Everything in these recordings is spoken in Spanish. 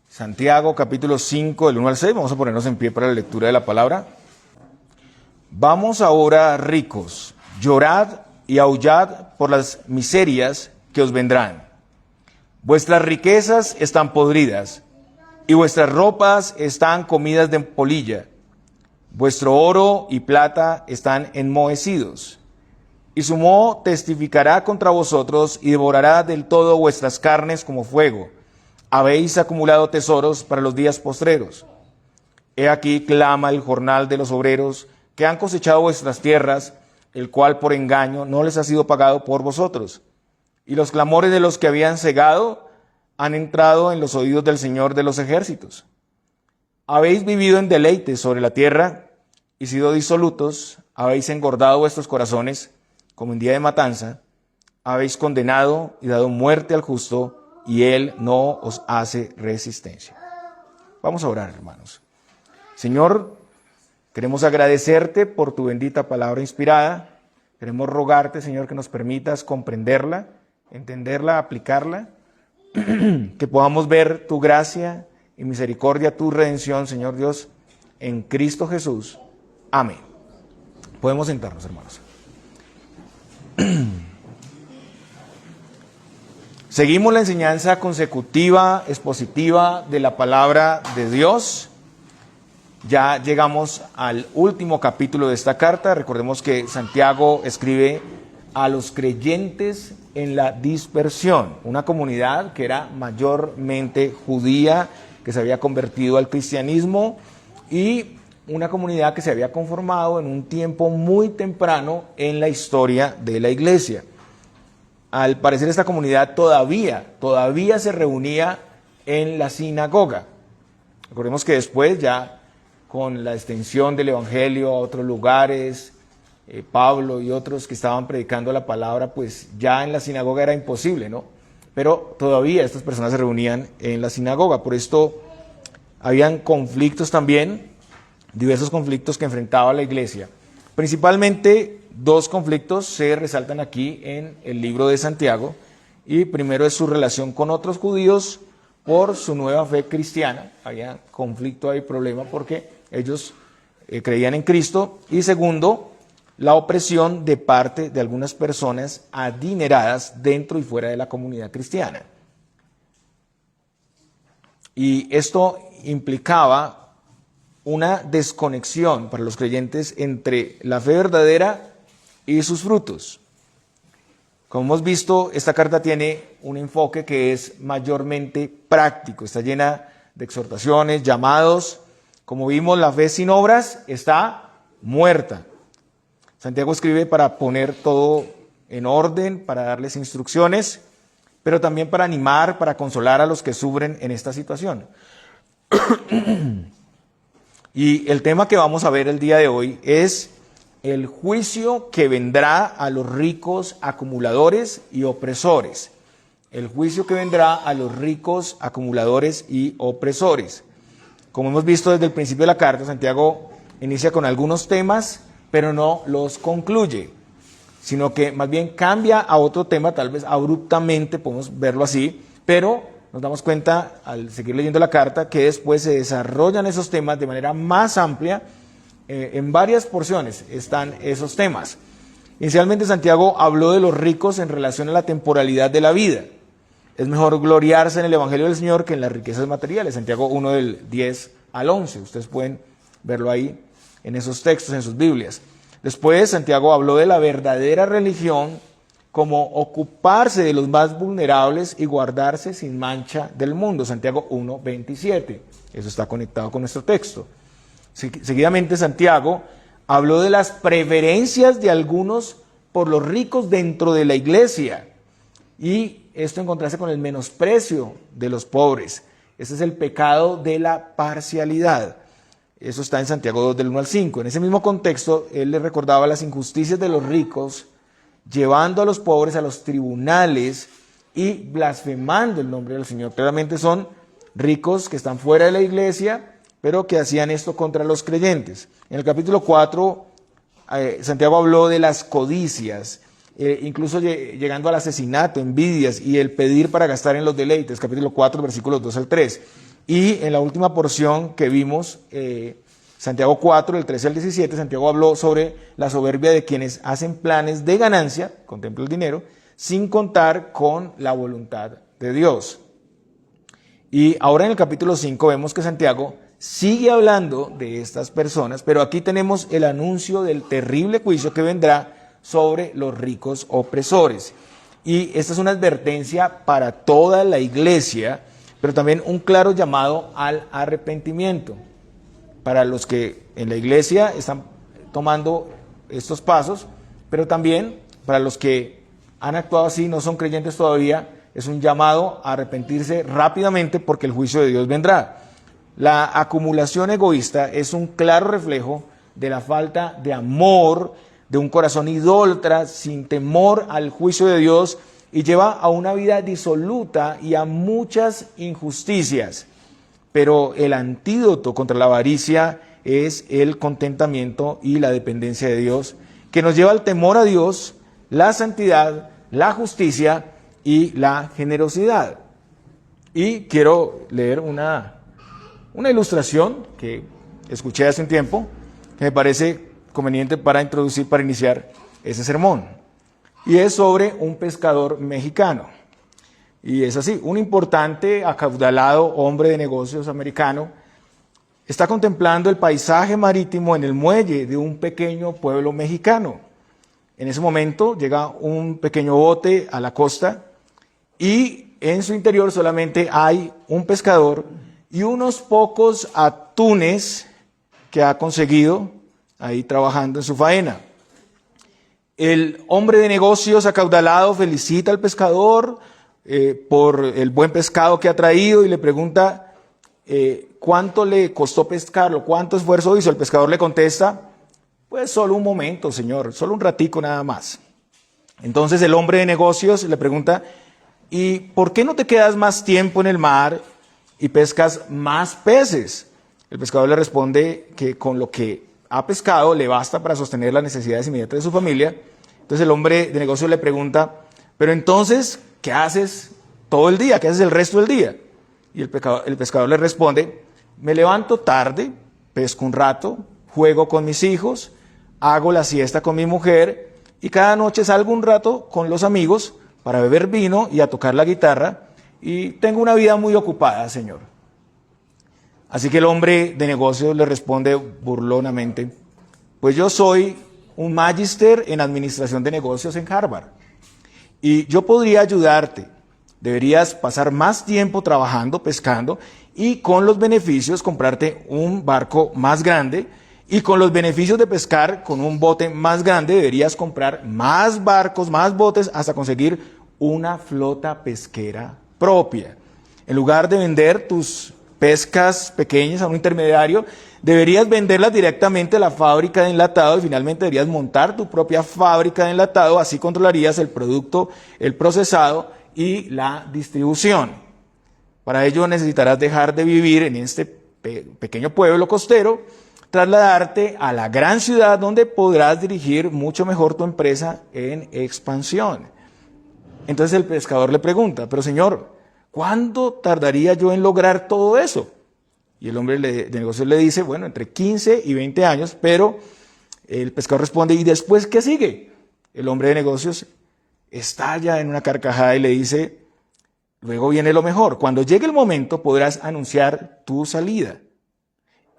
Santiago capítulo 5 del 1 al 6, vamos a ponernos en pie para la lectura de la palabra. Vamos ahora, ricos, llorad y aullad por las miserias que os vendrán. Vuestras riquezas están podridas y vuestras ropas están comidas de polilla. Vuestro oro y plata están enmohecidos. Y su moho testificará contra vosotros y devorará del todo vuestras carnes como fuego. Habéis acumulado tesoros para los días postreros. He aquí clama el jornal de los obreros que han cosechado vuestras tierras, el cual por engaño no les ha sido pagado por vosotros. Y los clamores de los que habían cegado han entrado en los oídos del Señor de los ejércitos. Habéis vivido en deleites sobre la tierra y sido disolutos, habéis engordado vuestros corazones como en día de matanza, habéis condenado y dado muerte al justo, y él no os hace resistencia. Vamos a orar, hermanos. Señor, queremos agradecerte por tu bendita palabra inspirada. Queremos rogarte, Señor, que nos permitas comprenderla, entenderla, aplicarla, que podamos ver tu gracia y misericordia, tu redención, Señor Dios, en Cristo Jesús. Amén. Podemos sentarnos, hermanos. Seguimos la enseñanza consecutiva, expositiva de la palabra de Dios. Ya llegamos al último capítulo de esta carta. Recordemos que Santiago escribe a los creyentes en la dispersión, una comunidad que era mayormente judía, que se había convertido al cristianismo, y una comunidad que se había conformado en un tiempo muy temprano en la historia de la iglesia. Al parecer esta comunidad todavía se reunía en la sinagoga. Recordemos que después, ya con la extensión del evangelio a otros lugares, Pablo y otros que estaban predicando la palabra, pues ya en la sinagoga era imposible, ¿no? Pero todavía estas personas se reunían en la sinagoga. Por esto habían conflictos también, diversos conflictos que enfrentaba la iglesia. Principalmente dos conflictos se resaltan aquí en el libro de Santiago, y primero es su relación con otros judíos por su nueva fe cristiana. Había conflicto, hay problema porque ellos creían en Cristo, y segundo, la opresión de parte de algunas personas adineradas dentro y fuera de la comunidad cristiana. Y esto implicaba una desconexión para los creyentes entre la fe verdadera y sus frutos. Como hemos visto, esta carta tiene un enfoque que es mayormente práctico, está llena de exhortaciones, llamados. Como vimos, la fe sin obras está muerta. Santiago escribe para poner todo en orden, para darles instrucciones, pero también para animar, para consolar a los que sufren en esta situación. Y el tema que vamos a ver el día de hoy es el juicio que vendrá a los ricos acumuladores y opresores. El juicio que vendrá a los ricos acumuladores y opresores. Como hemos visto desde el principio de la carta, Santiago inicia con algunos temas, pero no los concluye, sino que más bien cambia a otro tema, tal vez abruptamente, podemos verlo así, pero nos damos cuenta al seguir leyendo la carta que después se desarrollan esos temas de manera más amplia. En varias porciones están esos temas. Inicialmente Santiago habló de los ricos en relación a la temporalidad de la vida. Es mejor gloriarse en el Evangelio del Señor que en las riquezas materiales. Santiago 1 del 10 al 11. Ustedes pueden verlo ahí en esos textos, en sus Biblias. Después Santiago habló de la verdadera religión como ocuparse de los más vulnerables y guardarse sin mancha del mundo. Santiago 1, 27. Eso está conectado con nuestro texto. Seguidamente Santiago habló de las preferencias de algunos por los ricos dentro de la iglesia, y esto en contraste con el menosprecio de los pobres. Ese es el pecado de la parcialidad. Eso está en Santiago 2 del 1 al 5. En ese mismo contexto, él le recordaba las injusticias de los ricos, llevando a los pobres a los tribunales y blasfemando el nombre del Señor. Claramente son ricos que están fuera de la iglesia, pero que hacían esto contra los creyentes. En el capítulo 4, Santiago habló de las codicias, incluso llegando al asesinato, envidias y el pedir para gastar en los deleites, capítulo 4, versículos 2 al 3. Y en la última porción que vimos, Santiago 4, del 13 al 17, Santiago habló sobre la soberbia de quienes hacen planes de ganancia, contempla el dinero, sin contar con la voluntad de Dios. Y ahora en el capítulo 5 vemos que Santiago sigue hablando de estas personas, pero aquí tenemos el anuncio del terrible juicio que vendrá sobre los ricos opresores. Y esta es una advertencia para toda la iglesia, pero también un claro llamado al arrepentimiento. Para los que en la iglesia están tomando estos pasos, pero también para los que han actuado así, no son creyentes todavía, es un llamado a arrepentirse rápidamente porque el juicio de Dios vendrá. La acumulación egoísta es un claro reflejo de la falta de amor, de un corazón idólatra, sin temor al juicio de Dios, y lleva a una vida disoluta y a muchas injusticias. Pero el antídoto contra la avaricia es el contentamiento y la dependencia de Dios, que nos lleva al temor a Dios, la santidad, la justicia y la generosidad. Y quiero leer una ilustración que escuché hace un tiempo, que me parece conveniente para iniciar ese sermón. Y es sobre un pescador mexicano. Y es así, un importante, acaudalado hombre de negocios americano está contemplando el paisaje marítimo en el muelle de un pequeño pueblo mexicano. En ese momento llega un pequeño bote a la costa y en su interior solamente hay un pescador y unos pocos atunes que ha conseguido ahí trabajando en su faena. El hombre de negocios acaudalado felicita al pescador por el buen pescado que ha traído y le pregunta cuánto le costó pescarlo, cuánto esfuerzo hizo. El pescador le contesta, pues solo un momento, señor, solo un ratico nada más. Entonces el hombre de negocios le pregunta, ¿y por qué no te quedas más tiempo en el mar y pescas más peces? El pescador le responde que con lo que ha pescado le basta para sostener las necesidades inmediatas de su familia. Entonces el hombre de negocios le pregunta, pero entonces, ¿qué haces todo el día? ¿Qué haces el resto del día? Y el pescador le responde, me levanto tarde, pesco un rato, juego con mis hijos, hago la siesta con mi mujer y cada noche salgo un rato con los amigos para beber vino y a tocar la guitarra y tengo una vida muy ocupada, señor. Así que el hombre de negocios le responde burlonamente, pues yo soy un magíster en administración de negocios en Harvard y yo podría ayudarte. Deberías pasar más tiempo trabajando, pescando y con los beneficios comprarte un barco más grande y con los beneficios de pescar con un bote más grande deberías comprar más barcos, más botes hasta conseguir una flota pesquera propia. En lugar de vender tus pescas pequeñas a un intermediario, deberías venderlas directamente a la fábrica de enlatado y finalmente deberías montar tu propia fábrica de enlatado, así controlarías el producto, el procesado y la distribución. Para ello necesitarás dejar de vivir en este pequeño pueblo costero, trasladarte a la gran ciudad donde podrás dirigir mucho mejor tu empresa en expansión. Entonces el pescador le pregunta, pero señor, ¿cuánto tardaría yo en lograr todo eso? Y el hombre de negocios le dice, bueno, entre 15 y 20 años, pero el pescador responde, ¿y después qué sigue? El hombre de negocios estalla en una carcajada y le dice, luego viene lo mejor, cuando llegue el momento podrás anunciar tu salida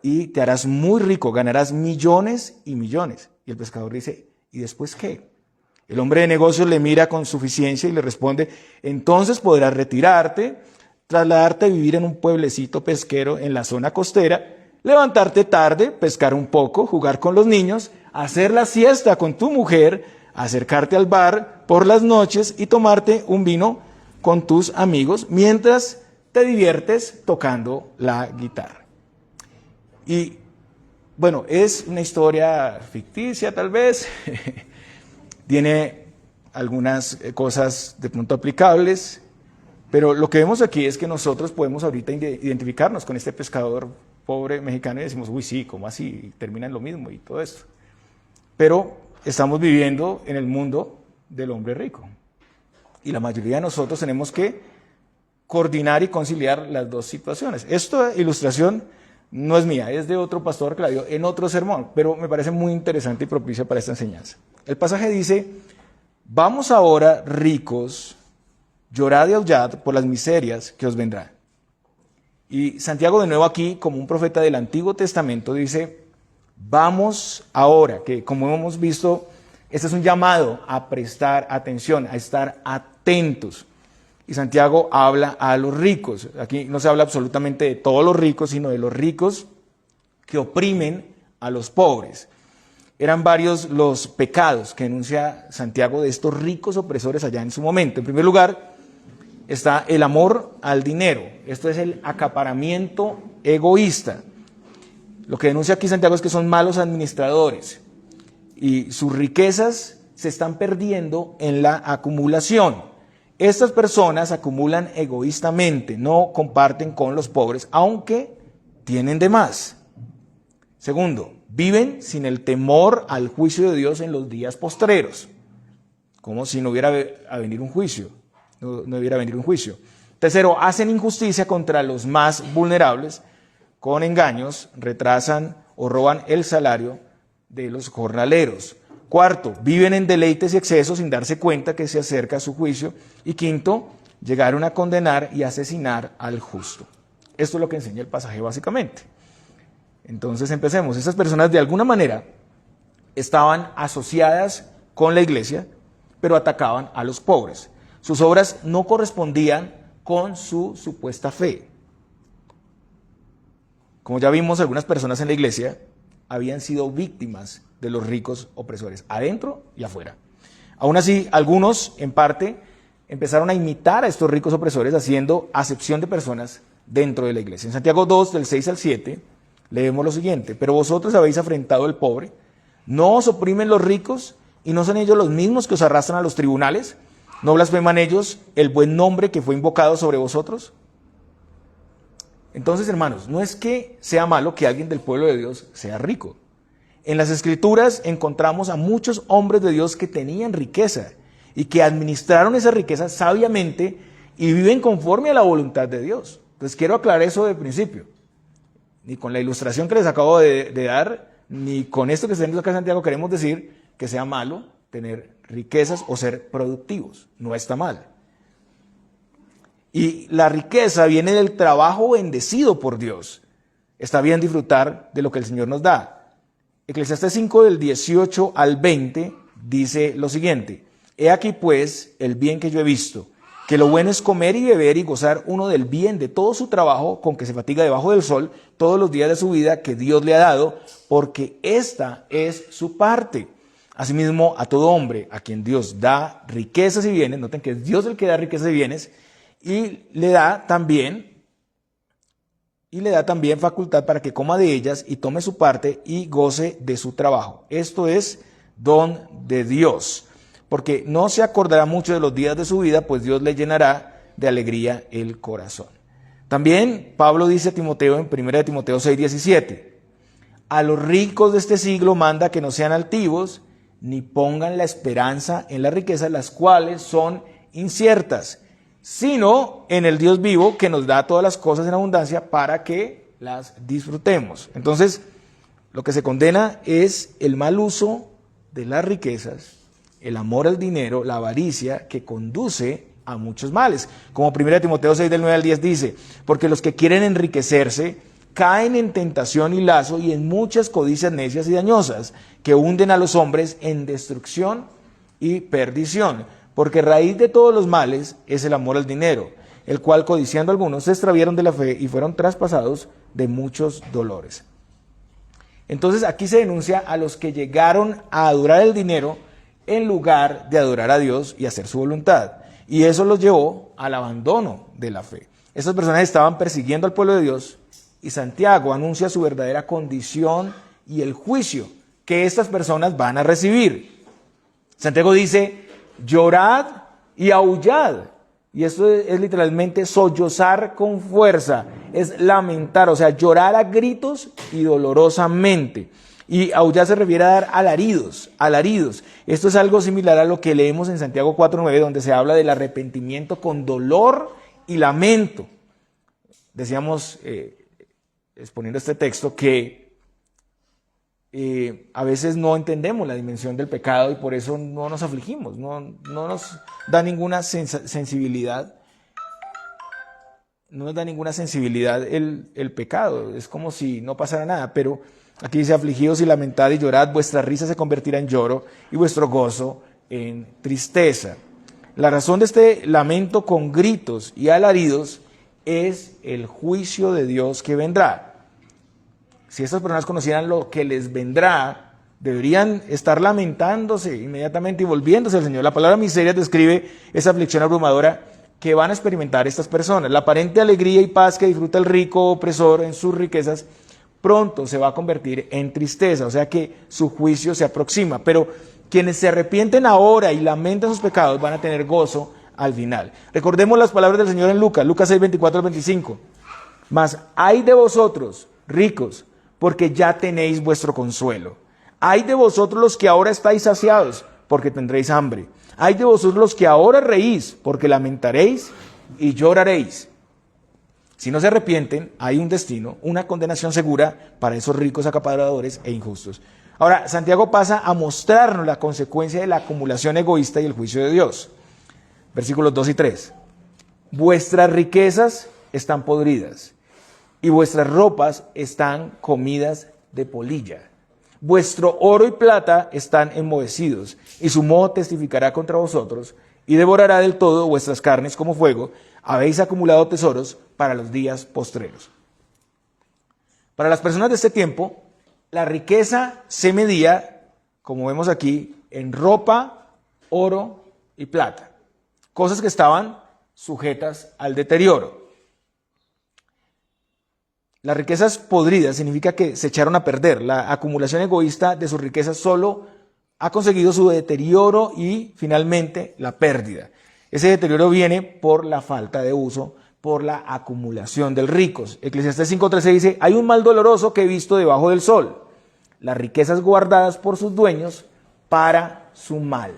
y te harás muy rico, ganarás millones y millones. Y el pescador dice, ¿y después qué? El hombre de negocios le mira con suficiencia y le responde, entonces podrás retirarte, trasladarte a vivir en un pueblecito pesquero en la zona costera, levantarte tarde, pescar un poco, jugar con los niños, hacer la siesta con tu mujer, acercarte al bar por las noches y tomarte un vino con tus amigos mientras te diviertes tocando la guitarra. Y bueno, es una historia ficticia tal vez, tiene algunas cosas de pronto aplicables, pero lo que vemos aquí es que nosotros podemos ahorita identificarnos con este pescador pobre mexicano y decimos, uy sí, ¿cómo así? Termina en lo mismo y todo esto. Pero estamos viviendo en el mundo del hombre rico. Y la mayoría de nosotros tenemos que coordinar y conciliar las dos situaciones. Esta ilustración no es mía, es de otro pastor que la dio en otro sermón, pero me parece muy interesante y propicia para esta enseñanza. El pasaje dice: vamos ahora, ricos, llorad y aullad por las miserias que os vendrán. Y Santiago de nuevo aquí, como un profeta del Antiguo Testamento, dice: vamos ahora, que como hemos visto, este es un llamado a prestar atención, a estar atentos. Y Santiago habla a los ricos. Aquí no se habla absolutamente de todos los ricos, sino de los ricos que oprimen a los pobres. Eran varios los pecados que denuncia Santiago de estos ricos opresores allá en su momento. En primer lugar, está el amor al dinero. Esto es el acaparamiento egoísta. Lo que denuncia aquí Santiago es que son malos administradores y sus riquezas se están perdiendo en la acumulación. Estas personas acumulan egoístamente, no comparten con los pobres, aunque tienen de más. Segundo, viven sin el temor al juicio de Dios en los días postreros, como si no hubiera a venir un juicio. No debiera venir un juicio. Tercero, hacen injusticia contra los más vulnerables, con engaños, retrasan o roban el salario de los jornaleros. Cuarto, viven en deleites y excesos sin darse cuenta que se acerca su juicio. Y quinto, llegaron a condenar y asesinar al justo. Esto es lo que enseña el pasaje básicamente. Entonces empecemos. Estas personas de alguna manera estaban asociadas con la iglesia, pero atacaban a los pobres. Sus obras no correspondían con su supuesta fe. Como ya vimos, algunas personas en la iglesia habían sido víctimas de los ricos opresores, adentro y afuera. Aún así, algunos, en parte, empezaron a imitar a estos ricos opresores, haciendo acepción de personas dentro de la iglesia. En Santiago 2, del 6 al 7, leemos lo siguiente: pero vosotros habéis afrentado al pobre, ¿no os oprimen los ricos y no son ellos los mismos que os arrastran a los tribunales? ¿No blasfeman ellos el buen nombre que fue invocado sobre vosotros? Entonces, hermanos, no es que sea malo que alguien del pueblo de Dios sea rico. En las Escrituras encontramos a muchos hombres de Dios que tenían riqueza y que administraron esa riqueza sabiamente y viven conforme a la voluntad de Dios. Entonces quiero aclarar eso de principio. Ni con la ilustración que les acabo de dar, ni con esto que tenemos acá en Santiago queremos decir que sea malo tener riquezas o ser productivos. No está mal. Y la riqueza viene del trabajo bendecido por Dios. Está bien disfrutar de lo que el Señor nos da. Eclesiastés 5, del 18 al 20, dice lo siguiente: he aquí pues el bien que yo he visto, que lo bueno es comer y beber y gozar uno del bien de todo su trabajo con que se fatiga debajo del sol todos los días de su vida que Dios le ha dado, porque esta es su parte. Asimismo, a todo hombre a quien Dios da riquezas y bienes, noten que es Dios el que da riquezas y bienes, y le da también facultad para que coma de ellas y tome su parte y goce de su trabajo. Esto es don de Dios, porque no se acordará mucho de los días de su vida, pues Dios le llenará de alegría el corazón. También Pablo dice a Timoteo en 1 Timoteo 6:17: a los ricos de este siglo manda que no sean altivos, ni pongan la esperanza en las riquezas, las cuales son inciertas, sino en el Dios vivo que nos da todas las cosas en abundancia para que las disfrutemos. Entonces, lo que se condena es el mal uso de las riquezas, el amor al dinero, la avaricia, que conduce a muchos males. Como 1 Timoteo 6, del 9 al 10 dice: porque los que quieren enriquecerse caen en tentación y lazo y en muchas codicias necias y dañosas, que hunden a los hombres en destrucción y perdición. Porque raíz de todos los males es el amor al dinero, el cual codiciando algunos se extraviaron de la fe y fueron traspasados de muchos dolores. Entonces aquí se denuncia a los que llegaron a adorar el dinero en lugar de adorar a Dios y hacer su voluntad. Y eso los llevó al abandono de la fe. Estas personas estaban persiguiendo al pueblo de Dios y Santiago anuncia su verdadera condición y el juicio que estas personas van a recibir. Santiago dice: llorad y aullad. Y esto es literalmente sollozar con fuerza, es lamentar, o sea, llorar a gritos y dolorosamente. Y aullar se refiere a dar alaridos. Esto es algo similar a lo que leemos en Santiago 4:9, donde se habla del arrepentimiento con dolor y lamento. Decíamos, exponiendo este texto, que a veces no entendemos la dimensión del pecado y por eso no nos afligimos, no nos da ninguna sensibilidad. No nos da ninguna sensibilidad el pecado, es como si no pasara nada, pero aquí dice: afligidos y lamentad y llorad, vuestra risa se convertirá en lloro y vuestro gozo en tristeza. La razón de este lamento con gritos y alaridos es el juicio de Dios que vendrá. Si estas personas conocieran lo que les vendrá, deberían estar lamentándose inmediatamente y volviéndose al Señor. La palabra miseria describe esa aflicción abrumadora que van a experimentar estas personas. La aparente alegría y paz que disfruta el rico opresor en sus riquezas pronto se va a convertir en tristeza, o sea que su juicio se aproxima. Pero quienes se arrepienten ahora y lamentan sus pecados van a tener gozo al final. Recordemos las palabras del Señor en Lucas 6, 24 al 25. Mas ay de vosotros, ricos, porque ya tenéis vuestro consuelo. Ay de vosotros los que ahora estáis saciados, porque tendréis hambre. Ay de vosotros los que ahora reís, porque lamentaréis y lloraréis. Si no se arrepienten, hay un destino, una condenación segura para esos ricos acaparadores e injustos. Ahora, Santiago pasa a mostrarnos la consecuencia de la acumulación egoísta y el juicio de Dios. Versículos 2 y 3. Vuestras riquezas están podridas y vuestras ropas están comidas de polilla. Vuestro oro y plata están enmohecidos, y su moho testificará contra vosotros, y devorará del todo vuestras carnes como fuego. Habéis acumulado tesoros para los días postreros. Para las personas de este tiempo, la riqueza se medía, como vemos aquí, en ropa, oro y plata. Cosas que estaban sujetas al deterioro. Las riquezas podridas significa que se echaron a perder. La acumulación egoísta de sus riquezas solo ha conseguido su deterioro y finalmente la pérdida. Ese deterioro viene por la falta de uso, por la acumulación del ricos. Eclesiastés 5:13 dice: hay un mal doloroso que he visto debajo del sol, las riquezas guardadas por sus dueños para su mal.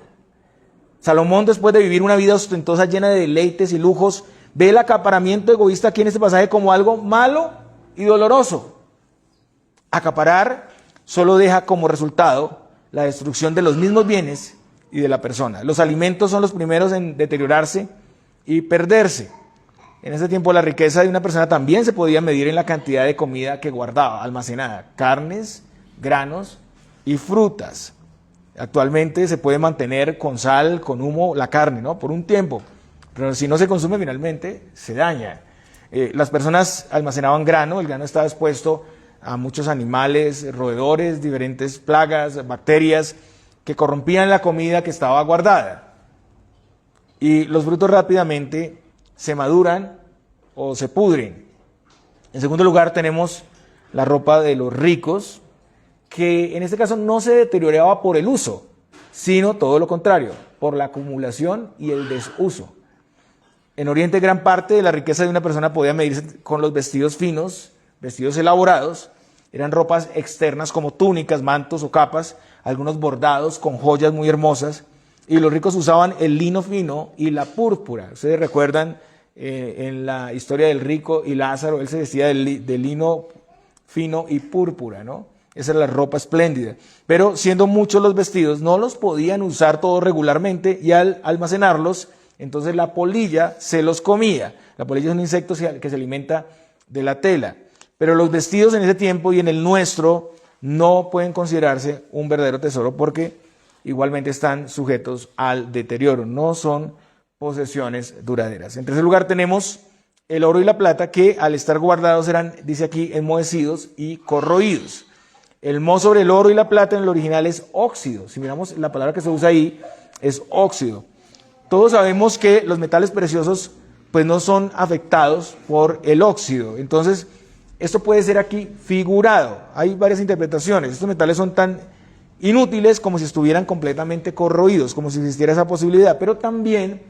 Salomón, después de vivir una vida ostentosa llena de deleites y lujos, ve el acaparamiento egoísta aquí en este pasaje como algo malo y doloroso. Acaparar solo deja como resultado la destrucción de los mismos bienes y de la persona. Los alimentos son los primeros en deteriorarse y perderse. En ese tiempo la riqueza de una persona también se podía medir en la cantidad de comida que guardaba, almacenada, carnes, granos y frutas. Actualmente se puede mantener con sal, con humo, la carne, ¿no?, por un tiempo, pero si no se consume finalmente se daña. Las personas almacenaban grano, el grano estaba expuesto a muchos animales, roedores, diferentes plagas, bacterias que corrompían la comida que estaba guardada. Y los frutos rápidamente se maduran o se pudren. En segundo lugar tenemos la ropa de los ricos, que en este caso no se deterioraba por el uso, sino todo lo contrario, por la acumulación y el desuso. En Oriente, gran parte de la riqueza de una persona podía medirse con los vestidos finos, vestidos elaborados. Eran ropas externas como túnicas, mantos o capas, algunos bordados con joyas muy hermosas. Y los ricos usaban el lino fino y la púrpura. Ustedes recuerdan en la historia del rico y Lázaro, él se vestía de lino fino y púrpura, ¿no? Esa era la ropa espléndida. Pero siendo muchos los vestidos, no los podían usar todos regularmente y al almacenarlos, entonces la polilla se los comía. La polilla es un insecto que se alimenta de la tela. Pero los vestidos en ese tiempo y en el nuestro no pueden considerarse un verdadero tesoro porque igualmente están sujetos al deterioro. No son posesiones duraderas. En tercer lugar tenemos el oro y la plata que al estar guardados eran, dice aquí, enmohecidos y corroídos. El moho sobre el oro y la plata en el original es óxido. Si miramos la palabra que se usa ahí es óxido. Todos sabemos que los metales preciosos pues no son afectados por el óxido. Entonces, esto puede ser aquí figurado. Hay varias interpretaciones. Estos metales son tan inútiles como si estuvieran completamente corroídos, como si existiera esa posibilidad. Pero también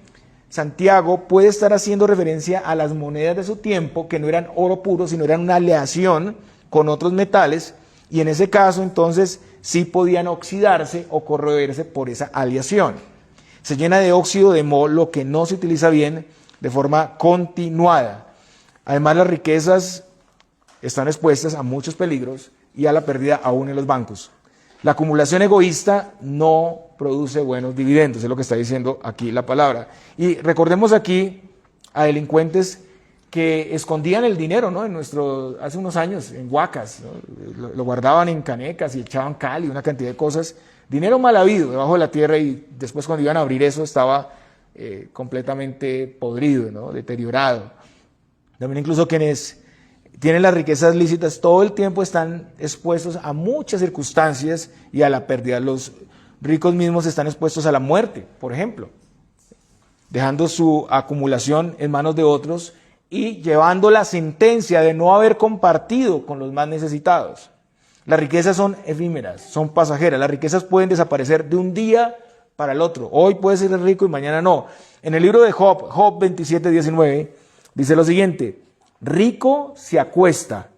Santiago puede estar haciendo referencia a las monedas de su tiempo, que no eran oro puro, sino eran una aleación con otros metales. Y en ese caso, entonces, sí podían oxidarse o corroerse por esa aleación. Se llena de óxido de moho, lo que no se utiliza bien de forma continuada. Además, las riquezas están expuestas a muchos peligros y a la pérdida aún en los bancos. La acumulación egoísta no produce buenos dividendos, es lo que está diciendo aquí la palabra. Y recordemos aquí a delincuentes que escondían el dinero, ¿no? Hace unos años, en huacas, ¿no? Lo guardaban en canecas y echaban cal y una cantidad de cosas. Dinero mal habido debajo de la tierra, y después cuando iban a abrir eso estaba completamente podrido, ¿no? Deteriorado. También incluso quienes tienen las riquezas lícitas todo el tiempo están expuestos a muchas circunstancias y a la pérdida. Los ricos mismos están expuestos a la muerte, por ejemplo, dejando su acumulación en manos de otros y llevando la sentencia de no haber compartido con los más necesitados. Las riquezas son efímeras, son pasajeras. Las riquezas pueden desaparecer de un día para el otro. Hoy puedes ser rico y mañana no. En el libro de Job 27:19, dice lo siguiente: rico se acuesta,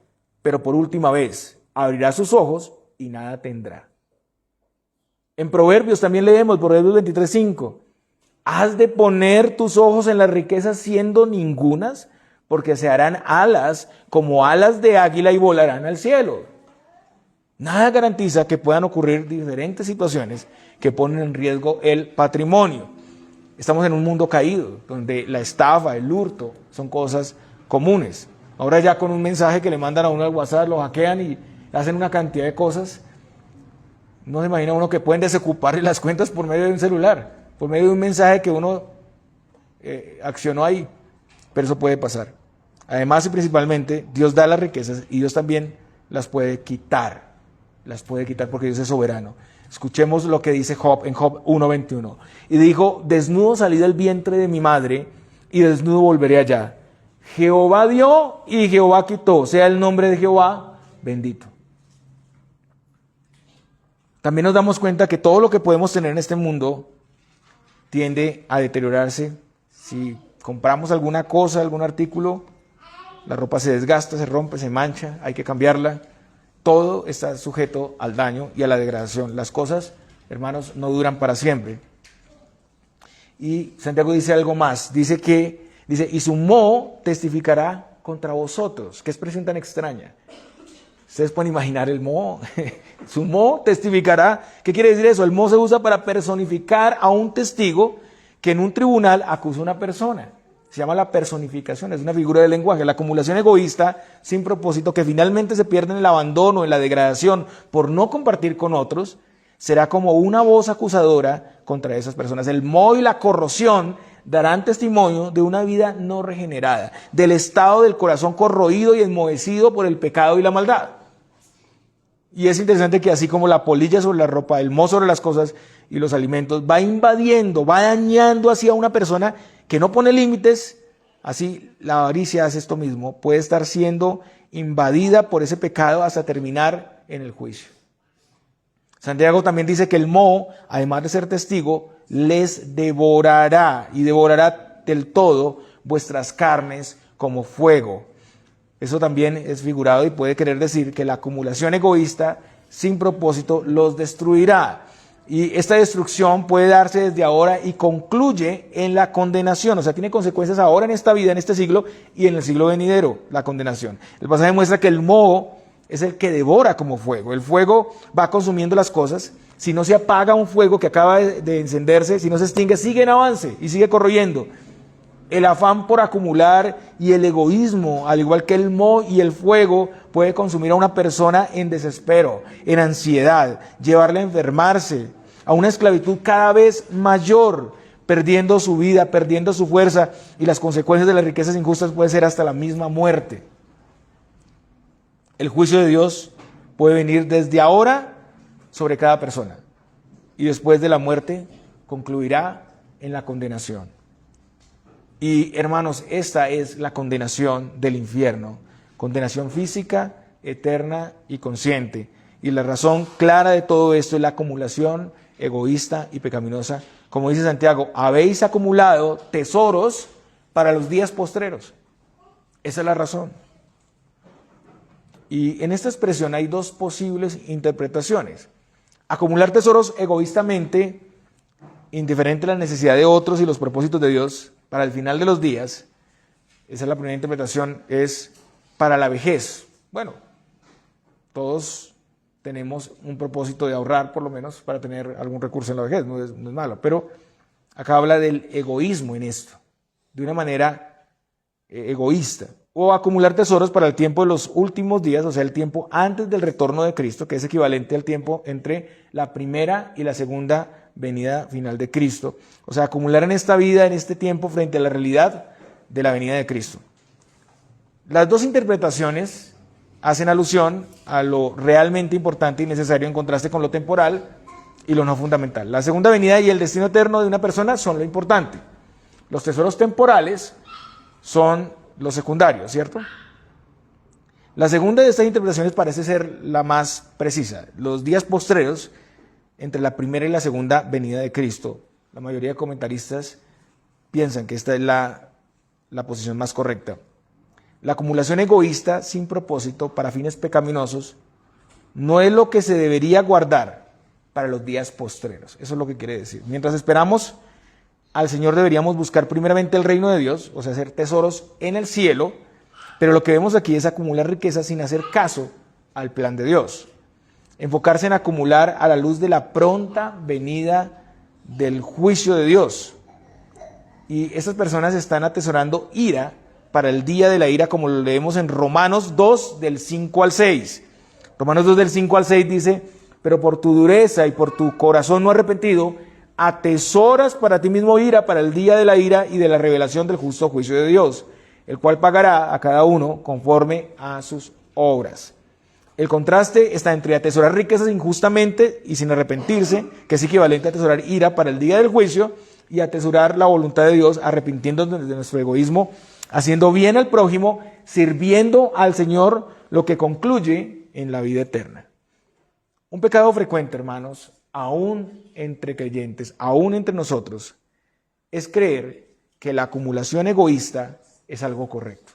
pero por última vez abrirá sus ojos y nada tendrá. En Proverbios también leemos, Proverbios 23:5, has de poner tus ojos en las riquezas siendo ningunas, porque se harán alas como alas de águila y volarán al cielo. Nada garantiza que puedan ocurrir diferentes situaciones que ponen en riesgo el patrimonio. Estamos en un mundo caído, donde la estafa, el hurto, son cosas comunes. Ahora ya con un mensaje que le mandan a uno al WhatsApp, lo hackean y hacen una cantidad de cosas. No se imagina uno que pueden desocuparle las cuentas por medio de un celular, por medio de un mensaje que uno accionó ahí. Pero eso puede pasar. Además y principalmente, Dios da las riquezas y Dios también las puede quitar. Las puede quitar porque Dios es soberano. Escuchemos lo que dice Job en Job 1:21. Y dijo: desnudo salí del vientre de mi madre y desnudo volveré allá. Jehová dio y Jehová quitó. Sea el nombre de Jehová bendito. También nos damos cuenta que todo lo que podemos tener en este mundo tiende a deteriorarse. Si compramos alguna cosa, algún artículo, la ropa se desgasta, se rompe, se mancha, hay que cambiarla. Todo está sujeto al daño y a la degradación. Las cosas, hermanos, no duran para siempre. Y Santiago dice algo más. Dice, y su moho testificará contra vosotros. Qué expresión tan extraña. Ustedes pueden imaginar el moho. Su moho testificará. ¿Qué quiere decir eso? El moho se usa para personificar a un testigo que en un tribunal acusa a una persona. Se llama la personificación, es una figura del lenguaje. La acumulación egoísta sin propósito, que finalmente se pierde en el abandono, en la degradación, por no compartir con otros, será como una voz acusadora contra esas personas. El moho y la corrosión darán testimonio de una vida no regenerada, del estado del corazón corroído y enmohecido por el pecado y la maldad. Y es interesante que así como la polilla sobre la ropa, el moho sobre las cosas y los alimentos, va invadiendo, va dañando hacia una persona que no pone límites, así la avaricia hace esto mismo, puede estar siendo invadida por ese pecado hasta terminar en el juicio. Santiago también dice que el moho, además de ser testigo, les devorará y devorará del todo vuestras carnes como fuego. Eso también es figurado y puede querer decir que la acumulación egoísta sin propósito los destruirá. Y esta destrucción puede darse desde ahora y concluye en la condenación. O sea, tiene consecuencias ahora en esta vida, en este siglo y en el siglo venidero, la condenación. El pasaje muestra que el moho es el que devora como fuego. El fuego va consumiendo las cosas. Si no se apaga un fuego que acaba de encenderse, si no se extingue, sigue en avance y sigue corroyendo. El afán por acumular y el egoísmo, al igual que el moho y el fuego, puede consumir a una persona en desespero, en ansiedad, llevarle a enfermarse, a una esclavitud cada vez mayor, perdiendo su vida, perdiendo su fuerza, y las consecuencias de las riquezas injustas pueden ser hasta la misma muerte. El juicio de Dios puede venir desde ahora sobre cada persona, y después de la muerte concluirá en la condenación. Y hermanos, esta es la condenación del infierno, condenación física, eterna y consciente. Y la razón clara de todo esto es la acumulación egoísta y pecaminosa. Como dice Santiago, habéis acumulado tesoros para los días postreros. Esa es la razón. Y en esta expresión hay dos posibles interpretaciones. Acumular tesoros egoístamente, indiferente a la necesidad de otros y los propósitos de Dios para el final de los días, esa es la primera interpretación, es para la vejez. Bueno, todos tenemos un propósito de ahorrar, por lo menos, para tener algún recurso en la vejez, no es malo, pero acá habla del egoísmo en esto, de una manera egoísta, o acumular tesoros para el tiempo de los últimos días, o sea, el tiempo antes del retorno de Cristo, que es equivalente al tiempo entre la primera y la segunda venida final de Cristo, o sea, acumular en esta vida, en este tiempo, frente a la realidad de la venida de Cristo. Las dos interpretaciones hacen alusión a lo realmente importante y necesario en contraste con lo temporal y lo no fundamental. La segunda venida y el destino eterno de una persona son lo importante. Los tesoros temporales son lo secundario, ¿cierto? La segunda de estas interpretaciones parece ser la más precisa. Los días postreros entre la primera y la segunda venida de Cristo. La mayoría de comentaristas piensan que esta es la posición más correcta. La acumulación egoísta sin propósito para fines pecaminosos no es lo que se debería guardar para los días postreros. Eso es lo que quiere decir. Mientras esperamos al Señor deberíamos buscar primeramente el reino de Dios, o sea, hacer tesoros en el cielo, pero lo que vemos aquí es acumular riquezas sin hacer caso al plan de Dios. Enfocarse en acumular a la luz de la pronta venida del juicio de Dios. Y estas personas están atesorando ira para el día de la ira, como lo leemos en Romanos 2, del 5 al 6. Romanos 2, del 5 al 6 dice, pero por tu dureza y por tu corazón no arrepentido, atesoras para ti mismo ira para el día de la ira y de la revelación del justo juicio de Dios, el cual pagará a cada uno conforme a sus obras. El contraste está entre atesorar riquezas injustamente y sin arrepentirse, que es equivalente a atesorar ira para el día del juicio, y atesorar la voluntad de Dios, arrepintiéndonos de nuestro egoísmo, haciendo bien al prójimo, sirviendo al Señor, lo que concluye en la vida eterna. Un pecado frecuente, hermanos, aún entre creyentes, aún entre nosotros, es creer que la acumulación egoísta es algo correcto,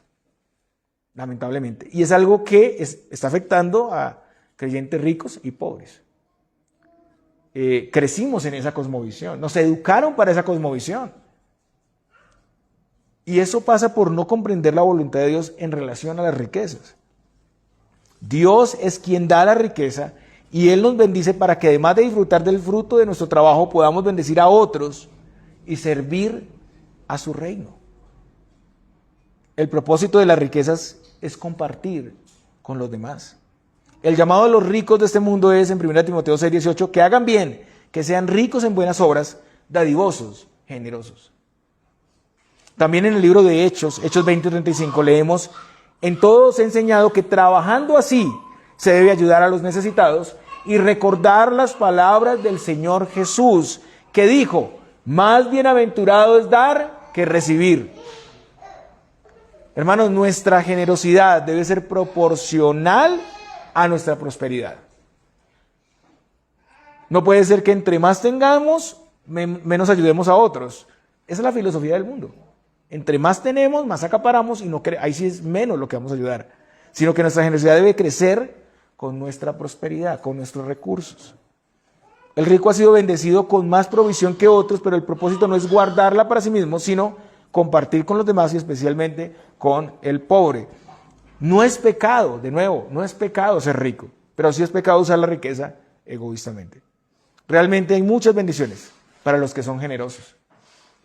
lamentablemente. Y es algo que está afectando a creyentes ricos y pobres. Crecimos en esa cosmovisión, nos educaron para esa cosmovisión. Y eso pasa por no comprender la voluntad de Dios en relación a las riquezas. Dios es quien da la riqueza y Él nos bendice para que además de disfrutar del fruto de nuestro trabajo podamos bendecir a otros y servir a su reino. El propósito de las riquezas es compartir con los demás. El llamado de los ricos de este mundo es, en 1 Timoteo 6:18, que hagan bien, que sean ricos en buenas obras, dadivosos, generosos. También en el libro de Hechos 20:35, leemos, en todo os he enseñado que trabajando así se debe ayudar a los necesitados y recordar las palabras del Señor Jesús, que dijo, más bienaventurado es dar que recibir. Hermanos, nuestra generosidad debe ser proporcional a nuestra prosperidad. No puede ser que entre más tengamos, menos ayudemos a otros. Esa es la filosofía del mundo. Entre más tenemos, más acaparamos y ahí sí es menos lo que vamos a ayudar. Sino que nuestra generosidad debe crecer con nuestra prosperidad, con nuestros recursos. El rico ha sido bendecido con más provisión que otros, pero el propósito no es guardarla para sí mismo, sino compartir con los demás y especialmente con el pobre. No es pecado, de nuevo, no es pecado ser rico, pero sí es pecado usar la riqueza egoístamente. Realmente hay muchas bendiciones para los que son generosos.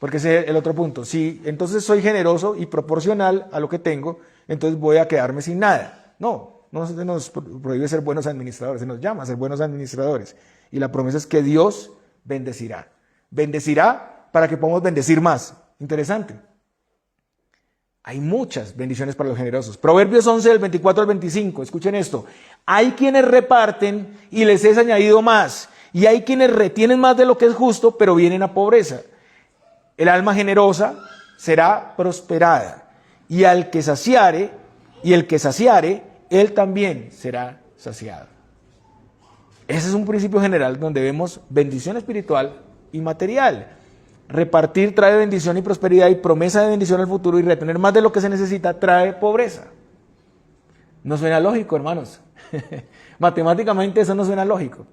Porque ese es el otro punto. Si entonces soy generoso y proporcional a lo que tengo, entonces voy a quedarme sin nada. No se nos prohíbe ser buenos administradores, se nos llama a ser buenos administradores. Y la promesa es que Dios bendecirá. Bendecirá para que podamos bendecir más. Interesante. Hay muchas bendiciones para los generosos. Proverbios 11, del 24 al 25. Escuchen esto. Hay quienes reparten y les es añadido más. Y hay quienes retienen más de lo que es justo, pero vienen a pobreza. El alma generosa será prosperada. Y al que saciare, él también será saciado. Ese es un principio general donde vemos bendición espiritual y material. Repartir trae bendición y prosperidad y promesa de bendición al futuro, y retener más de lo que se necesita trae pobreza. No suena lógico, hermanos. Matemáticamente eso no suena lógico,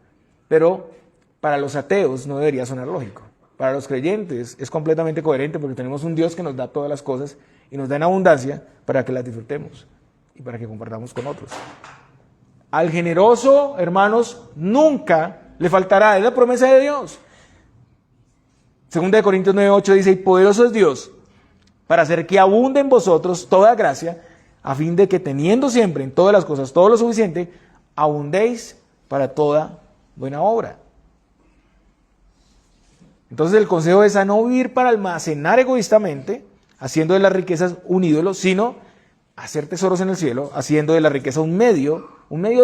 pero para los ateos no debería sonar lógico. para los creyentes es completamente coherente porque tenemos un Dios que nos da todas las cosas y nos da en abundancia para que las disfrutemos y para que compartamos con otros. Al generoso, hermanos, nunca le faltará, es la promesa de Dios. 2 Corintios 9:8 dice, y poderoso es Dios para hacer que abunde en vosotros toda gracia, a fin de que teniendo siempre en todas las cosas todo lo suficiente, abundéis para toda buena obra. Entonces el consejo es a no vivir para almacenar egoístamente, haciendo de las riquezas un ídolo, sino hacer tesoros en el cielo, haciendo de la riqueza un medio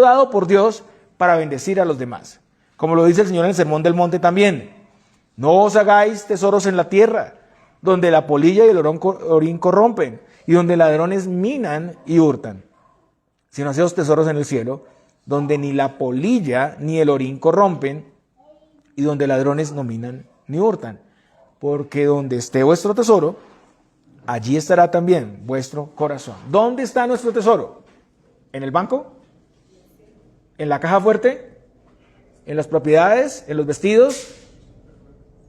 dado por Dios para bendecir a los demás. Como lo dice el Señor en el Sermón del Monte también, no os hagáis tesoros en la tierra, donde la polilla y el orín corrompen, y donde ladrones minan y hurtan, sino haceos tesoros en el cielo, donde ni la polilla ni el orín corrompen, y donde ladrones no minan ni hurtan. Porque donde esté vuestro tesoro, allí estará también vuestro corazón. ¿Dónde está nuestro tesoro? ¿En el banco? ¿En la caja fuerte? ¿En las propiedades? ¿En los vestidos?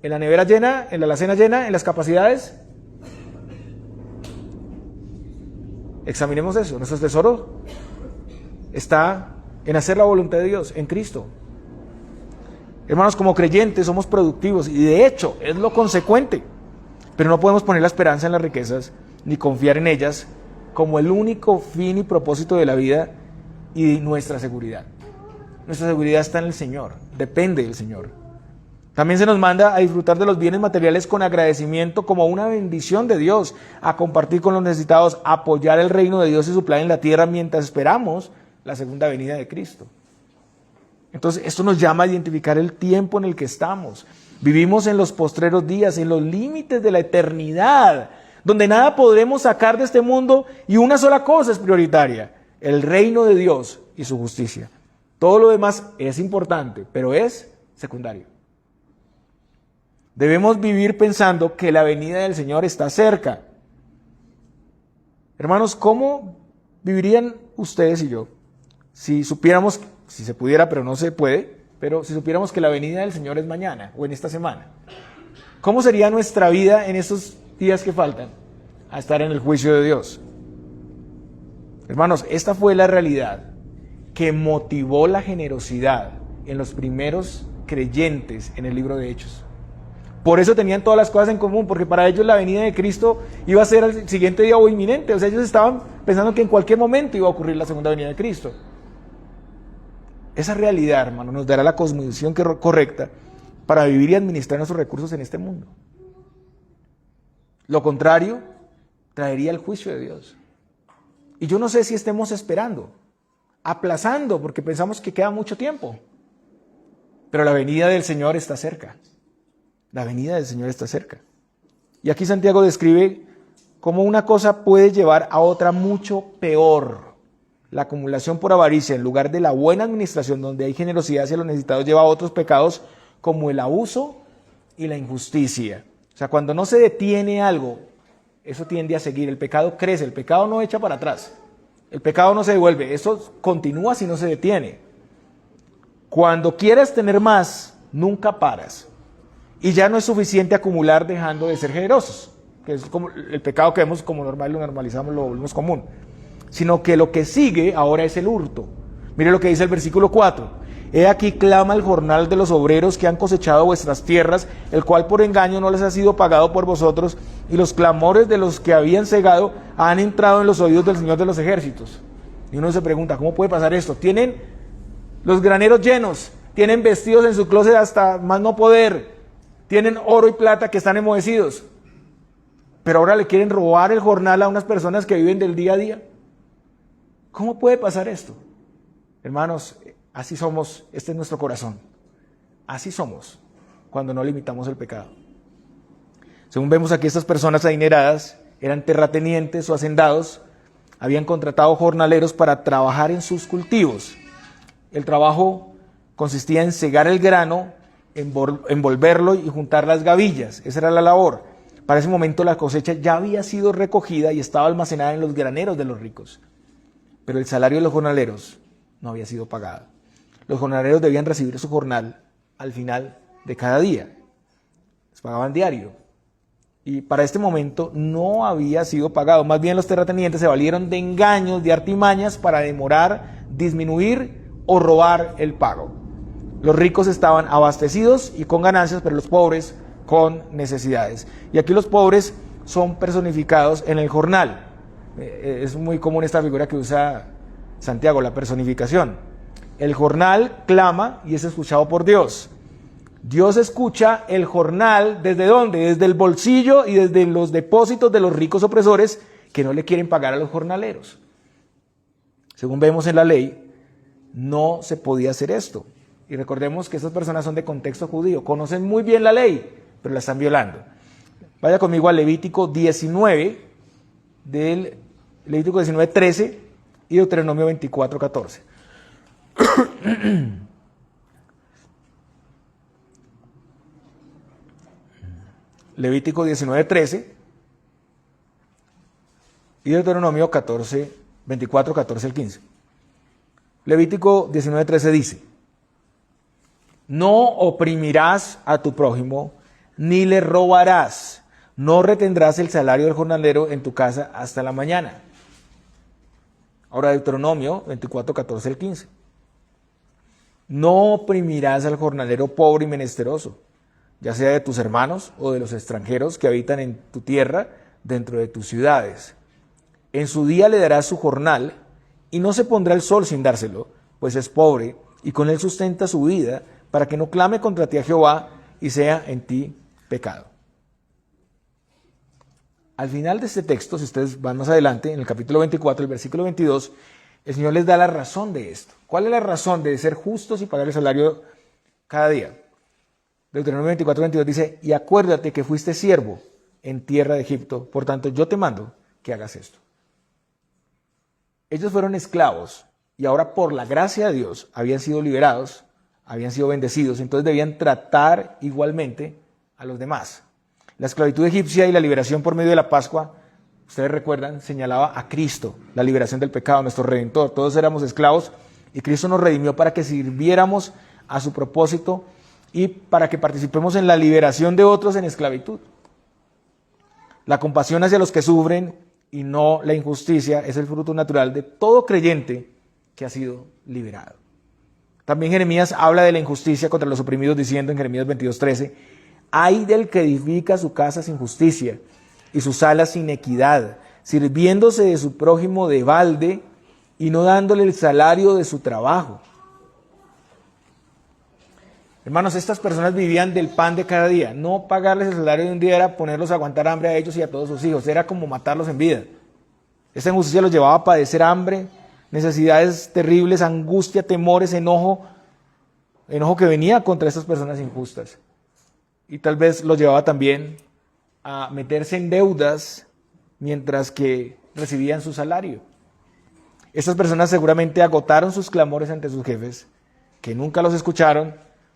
¿En la nevera llena? ¿En la alacena llena? ¿En las capacidades? Examinemos eso. Nuestro tesoro está en hacer la voluntad de Dios, en Cristo. Hermanos, como creyentes somos productivos y de hecho es lo consecuente, pero no podemos poner la esperanza en las riquezas ni confiar en ellas como el único fin y propósito de la vida y nuestra seguridad. Nuestra seguridad está en el Señor, depende del Señor. También se nos manda a disfrutar de los bienes materiales con agradecimiento como una bendición de Dios, a compartir con los necesitados, a apoyar el reino de Dios y su plan en la tierra mientras esperamos la segunda venida de Cristo. Entonces, esto nos llama a identificar el tiempo en el que estamos. Vivimos en los postreros días, en los límites de la eternidad, donde nada podremos sacar de este mundo y una sola cosa es prioritaria, el reino de Dios y su justicia. Todo lo demás es importante, pero es secundario. Debemos vivir pensando que la venida del Señor está cerca. Hermanos, ¿cómo vivirían ustedes y yo si supiéramos, si se pudiera, pero no se puede, pero si supiéramos que la venida del Señor es mañana o en esta semana? ¿Cómo sería nuestra vida en estos días que faltan a estar en el juicio de Dios? Hermanos, esta fue la realidad que motivó la generosidad en los primeros creyentes en el libro de Hechos. Por eso tenían todas las cosas en común, porque para ellos la venida de Cristo iba a ser el siguiente día o inminente. O sea, ellos estaban pensando que en cualquier momento iba a ocurrir la segunda venida de Cristo. Esa realidad, hermano, nos dará la cosmovisión correcta para vivir y administrar nuestros recursos en este mundo. Lo contrario, traería el juicio de Dios. Y yo no sé si estemos esperando, aplazando, porque pensamos que queda mucho tiempo. Pero la venida del Señor está cerca. La venida del Señor está cerca. Y aquí Santiago describe cómo una cosa puede llevar a otra mucho peor. La acumulación por avaricia, en lugar de la buena administración, donde hay generosidad hacia los necesitados, lleva a otros pecados como el abuso y la injusticia. O sea, cuando no se detiene algo, eso tiende a seguir. El pecado crece, el pecado no echa para atrás. El pecado no se devuelve, eso continúa si no se detiene. Cuando quieres tener más, nunca paras. Y ya no es suficiente acumular dejando de ser generosos, que es como el pecado que vemos como normal, lo normalizamos, lo volvemos común. Sino que lo que sigue ahora es el hurto. Mire lo que dice el versículo 4. He aquí clama el jornal de los obreros que han cosechado vuestras tierras, el cual por engaño no les ha sido pagado por vosotros, y los clamores de los que habían cegado han entrado en los oídos del Señor de los ejércitos. Y uno se pregunta, ¿cómo puede pasar esto? Tienen los graneros llenos, tienen vestidos en su closet hasta más no poder, tienen oro y plata que están enmohecidos, pero ahora le quieren robar el jornal a unas personas que viven del día a día. ¿Cómo puede pasar esto? Hermanos, así somos, este es nuestro corazón. Así somos cuando no limitamos el pecado. Según vemos aquí, estas personas adineradas eran terratenientes o hacendados, habían contratado jornaleros para trabajar en sus cultivos. El trabajo consistía en cegar el grano, envolverlo y juntar las gavillas. Esa era la labor. Para ese momento la cosecha ya había sido recogida y estaba almacenada en los graneros de los ricos. Pero el salario de los jornaleros no había sido pagado. Los jornaleros debían recibir su jornal al final de cada día. les pagaban diario. Y para este momento no había sido pagado. Más bien los terratenientes se valieron de engaños, de artimañas para demorar, disminuir o robar el pago. Los ricos estaban abastecidos y con ganancias, pero los pobres con necesidades. Y aquí los pobres son personificados en el jornal. Es muy común esta figura que usa Santiago, la personificación. El jornal clama y es escuchado por Dios. Dios escucha el jornal, ¿desde dónde? Desde el bolsillo y desde los depósitos de los ricos opresores que no le quieren pagar a los jornaleros. Según vemos en la ley, no se podía hacer esto. Y recordemos que estas personas son de contexto judío, conocen muy bien la ley, pero la están violando. Vaya conmigo a Levítico 19, Levítico 19, 13 y Deuteronomio 24, 14. Levítico 19, 13 y Deuteronomio 24, 14 al 15. Levítico 19, 13 dice: no oprimirás a tu prójimo, ni le robarás, no retendrás el salario del jornalero en tu casa hasta la mañana. Ahora Deuteronomio 24, 14 al 15. No oprimirás al jornalero pobre y menesteroso, ya sea de tus hermanos o de los extranjeros que habitan en tu tierra, dentro de tus ciudades. En su día le darás su jornal, y no se pondrá el sol sin dárselo, pues es pobre, y con él sustenta su vida, para que no clame contra ti a Jehová, y sea en ti pecado. Al final de este texto, si ustedes van más adelante, en el capítulo 24, el versículo 22, el Señor les da la razón de esto. ¿Cuál es la razón de ser justos y pagar el salario cada día? Deuteronomio 24, 22 dice: y acuérdate que fuiste siervo en tierra de Egipto, por tanto yo te mando que hagas esto. Ellos fueron esclavos y ahora por la gracia de Dios habían sido liberados, habían sido bendecidos, entonces debían tratar igualmente a los demás. La esclavitud egipcia y la liberación por medio de la Pascua, ustedes recuerdan, señalaba a Cristo, la liberación del pecado, nuestro Redentor. Todos éramos esclavos y Cristo nos redimió para que sirviéramos a su propósito y para que participemos en la liberación de otros en esclavitud. La compasión hacia los que sufren y no la injusticia es el fruto natural de todo creyente que ha sido liberado. También Jeremías habla de la injusticia contra los oprimidos diciendo en Jeremías 22:13: ay del que edifica su casa sin justicia y sus salas sin equidad, sirviéndose de su prójimo de balde y no dándole el salario de su trabajo. Hermanos, estas personas vivían del pan de cada día. No pagarles el salario de un día era ponerlos a aguantar hambre a ellos y a todos sus hijos. Era como matarlos en vida. Esta injusticia los llevaba a padecer hambre, necesidades terribles, angustia, temores, enojo que venía contra estas personas injustas. Y tal vez los llevaba también a meterse en deudas mientras que recibían su salario. Estas personas seguramente agotaron sus clamores ante sus jefes, que nunca los escucharon,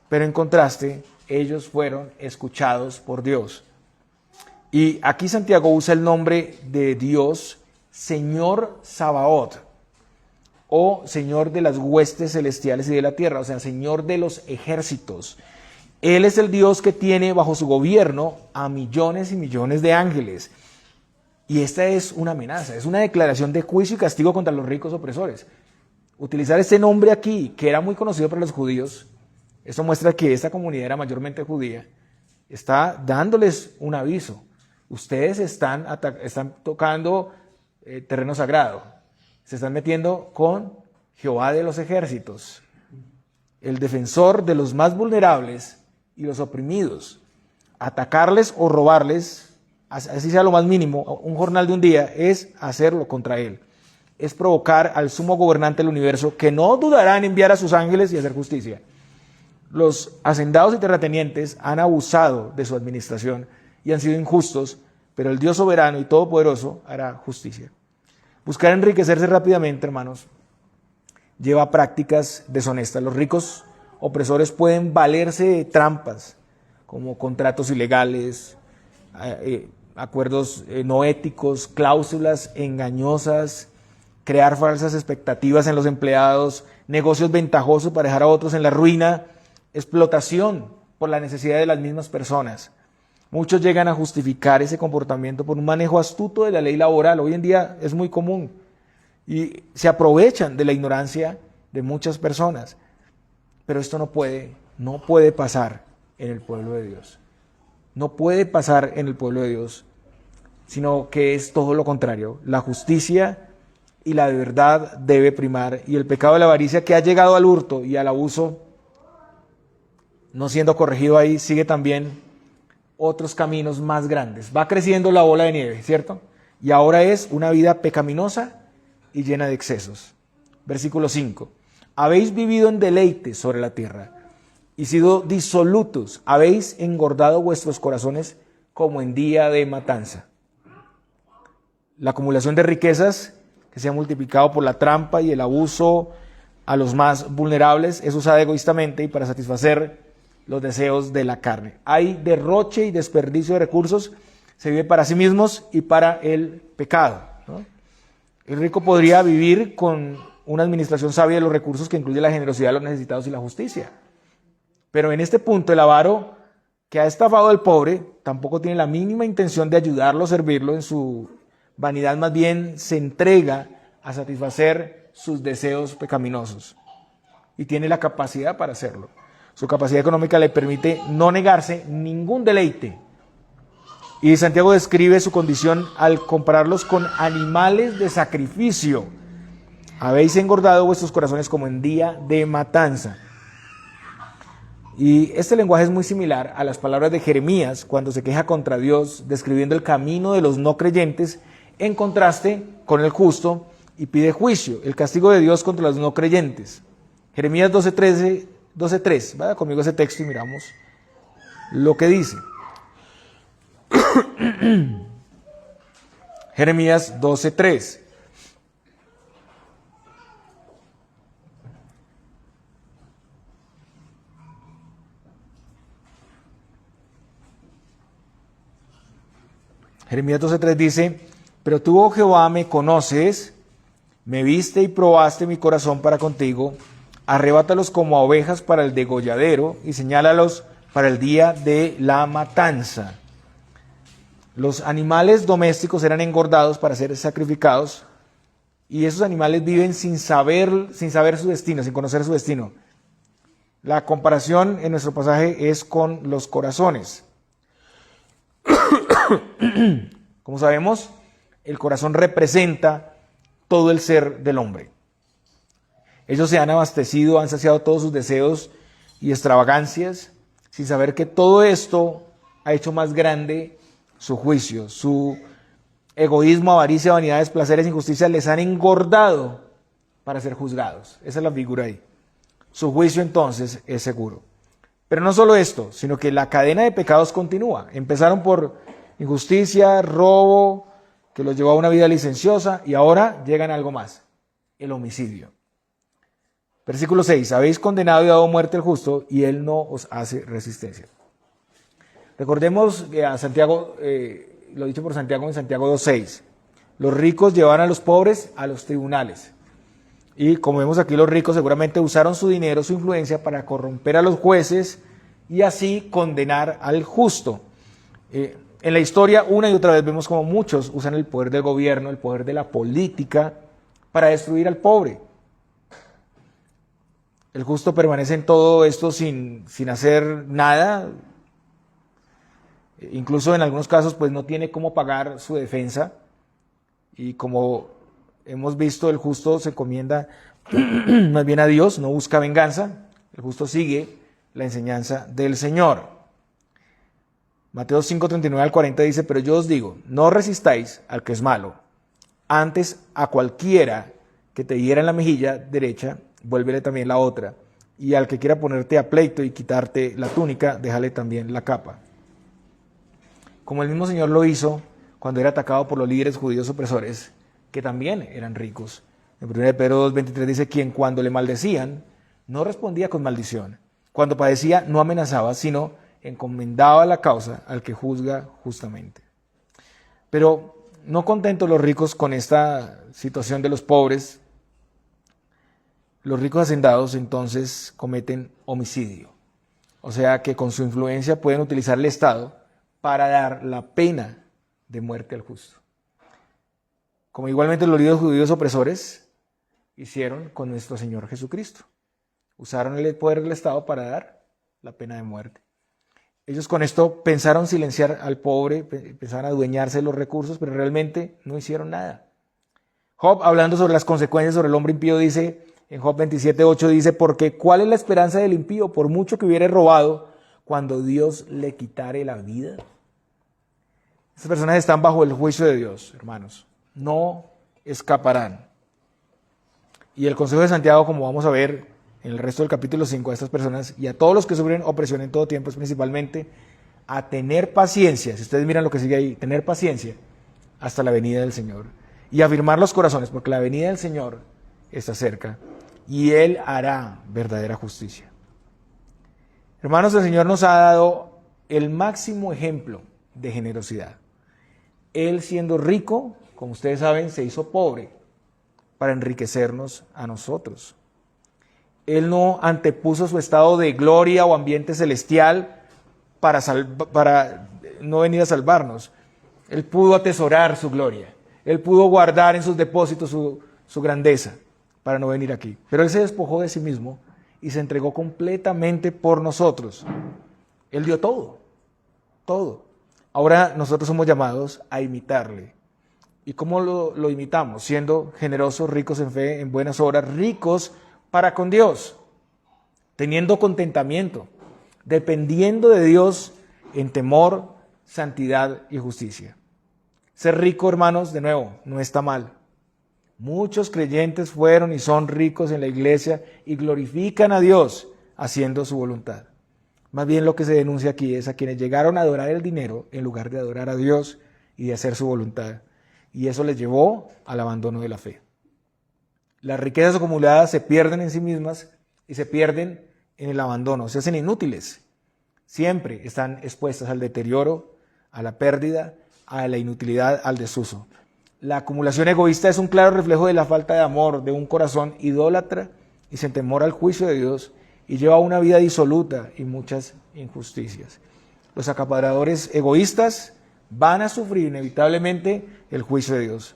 pero en contraste, ellos fueron escuchados por Dios. Y aquí Santiago usa el nombre de Dios, Señor Sabaoth, o Señor de las huestes celestiales y de la tierra, o sea, Señor de los ejércitos. Él es el Dios que tiene bajo su gobierno a millones y millones de ángeles. Y esta es una amenaza, es una declaración de juicio y castigo contra los ricos opresores. Utilizar este nombre aquí, que era muy conocido por los judíos, esto muestra que esta comunidad era mayormente judía, está dándoles un aviso. Ustedes están tocando terreno sagrado, se están metiendo con Jehová de los ejércitos, el defensor de los más vulnerables y los oprimidos. Atacarles o robarles, así sea lo más mínimo, un jornal de un día, es hacerlo contra él. Es provocar al sumo gobernante del universo, que no dudará en enviar a sus ángeles y hacer justicia. Los hacendados y terratenientes han abusado de su administración y han sido injustos, pero el Dios soberano y todopoderoso hará justicia. Buscar enriquecerse rápidamente, hermanos, lleva a prácticas deshonestas. Los ricos opresores pueden valerse de trampas, como contratos ilegales, acuerdos no éticos, cláusulas engañosas, crear falsas expectativas en los empleados, negocios ventajosos para dejar a otros en la ruina, explotación por la necesidad de las mismas personas. Muchos llegan a justificar ese comportamiento por un manejo astuto de la ley laboral. Hoy en día es muy común y se aprovechan de la ignorancia de muchas personas. Pero esto no puede pasar en el pueblo de Dios. No puede pasar en el pueblo de Dios, sino que es todo lo contrario. La justicia y la verdad debe primar, y el pecado de la avaricia, que ha llegado al hurto y al abuso, no siendo corregido ahí, sigue también otros caminos más grandes. Va creciendo la bola de nieve, ¿cierto? Y ahora es una vida pecaminosa y llena de excesos. Versículo 5. Habéis vivido en deleite sobre la tierra y sido disolutos. Habéis engordado vuestros corazones como en día de matanza. La acumulación de riquezas que se ha multiplicado por la trampa y el abuso a los más vulnerables es usada egoístamente y para satisfacer los deseos de la carne. Hay derroche y desperdicio de recursos, se vive para sí mismos y para el pecado, ¿no? El rico podría vivir con una administración sabia de los recursos que incluye la generosidad de los necesitados y la justicia. Pero en este punto el avaro que ha estafado al pobre tampoco tiene la mínima intención de ayudarlo o servirlo. En su vanidad más bien se entrega a satisfacer sus deseos pecaminosos y tiene la capacidad para hacerlo. Su capacidad económica le permite no negarse ningún deleite. Y Santiago describe su condición al compararlos con animales de sacrificio. Habéis engordado vuestros corazones como en día de matanza. Y este lenguaje es muy similar a las palabras de Jeremías cuando se queja contra Dios, describiendo el camino de los no creyentes en contraste con el justo, y pide juicio, el castigo de Dios contra los no creyentes. Jeremías 12:3, vaya conmigo ese texto y miramos lo que dice. Jeremías 12:3. Jeremías 12:3 dice: pero tú, oh Jehová, me conoces, me viste y probaste mi corazón para contigo. Arrebátalos como a ovejas para el degolladero y señálalos para el día de la matanza. Los animales domésticos eran engordados para ser sacrificados, y esos animales viven sin saber su destino, sin conocer su destino. La comparación en nuestro pasaje es con los corazones. Como sabemos, el corazón representa todo el ser del hombre. Ellos se han abastecido, han saciado todos sus deseos y extravagancias, sin saber que todo esto ha hecho más grande su juicio. Su egoísmo, avaricia, vanidades, placeres, injusticias les han engordado para ser juzgados. Esa es la figura ahí. Su juicio entonces es seguro. Pero no solo esto, sino que la cadena de pecados continúa. Empezaron por injusticia, robo, que los llevó a una vida licenciosa, y ahora llegan a algo más: el homicidio. Versículo 6. Habéis condenado y dado muerte al justo, y él no os hace resistencia. Recordemos a Santiago, lo dicho por Santiago en Santiago 2:6. Los ricos llevaban a los pobres a los tribunales. Y como vemos aquí, los ricos seguramente usaron su dinero, su influencia, para corromper a los jueces y así condenar al justo. En la historia, una y otra vez vemos como muchos usan el poder del gobierno, el poder de la política, para destruir al pobre. El justo permanece en todo esto sin hacer nada. Incluso en algunos casos pues no tiene cómo pagar su defensa. Y como hemos visto, el justo se encomienda más bien a Dios, no busca venganza. El justo sigue la enseñanza del Señor. Mateo 5:39-40 dice: pero yo os digo, no resistáis al que es malo. Antes, a cualquiera que te hiera en la mejilla derecha, vuélvele también la otra. Y al que quiera ponerte a pleito y quitarte la túnica, déjale también la capa. Como el mismo Señor lo hizo cuando era atacado por los líderes judíos opresores, que también eran ricos. En 1 Pedro 2:23 dice: quien cuando le maldecían, no respondía con maldición. Cuando padecía, no amenazaba, sino encomendaba la causa al que juzga justamente. Pero no contentos los ricos con esta situación de los pobres, los ricos hacendados entonces cometen homicidio. O sea que con su influencia pueden utilizar el Estado para dar la pena de muerte al justo. Como igualmente los líderes judíos opresores hicieron con nuestro Señor Jesucristo. Usaron el poder del Estado para dar la pena de muerte. Ellos con esto pensaron silenciar al pobre, pensaban adueñarse de los recursos, pero realmente no hicieron nada. Job, hablando sobre las consecuencias sobre el hombre impío, dice, en Job 27:8 dice, porque ¿cuál es la esperanza del impío? Por mucho que hubiere robado, cuando Dios le quitare la vida. Estas personas están bajo el juicio de Dios, hermanos. No escaparán. Y el consejo de Santiago, como vamos a ver en el resto del capítulo 5, a estas personas y a todos los que sufren opresión en todo tiempo, es principalmente a tener paciencia. Si ustedes miran lo que sigue ahí, tener paciencia hasta la venida del Señor. Y afirmar los corazones, porque la venida del Señor está cerca y Él hará verdadera justicia. Hermanos, el Señor nos ha dado el máximo ejemplo de generosidad. Él, siendo rico, como ustedes saben, se hizo pobre para enriquecernos a nosotros. Él no antepuso su estado de gloria o ambiente celestial para no venir a salvarnos. Él pudo atesorar su gloria. Él pudo guardar en sus depósitos su grandeza para no venir aquí. Pero Él se despojó de sí mismo y se entregó completamente por nosotros. Él dio todo, todo. Ahora nosotros somos llamados a imitarle. ¿Y cómo lo imitamos? Siendo generosos, ricos en fe, en buenas obras, ricos para con Dios, teniendo contentamiento, dependiendo de Dios en temor, santidad y justicia. Ser rico, hermanos, de nuevo, no está mal. Muchos creyentes fueron y son ricos en la iglesia y glorifican a Dios haciendo su voluntad. Más bien lo que se denuncia aquí es a quienes llegaron a adorar el dinero en lugar de adorar a Dios y de hacer su voluntad. Y eso les llevó al abandono de la fe. Las riquezas acumuladas se pierden en sí mismas y se pierden en el abandono, se hacen inútiles. Siempre están expuestas al deterioro, a la pérdida, a la inutilidad, al desuso. La acumulación egoísta es un claro reflejo de la falta de amor, de un corazón idólatra y sin temor al juicio de Dios, y lleva una vida disoluta y muchas injusticias. Los acaparadores egoístas van a sufrir inevitablemente el juicio de Dios.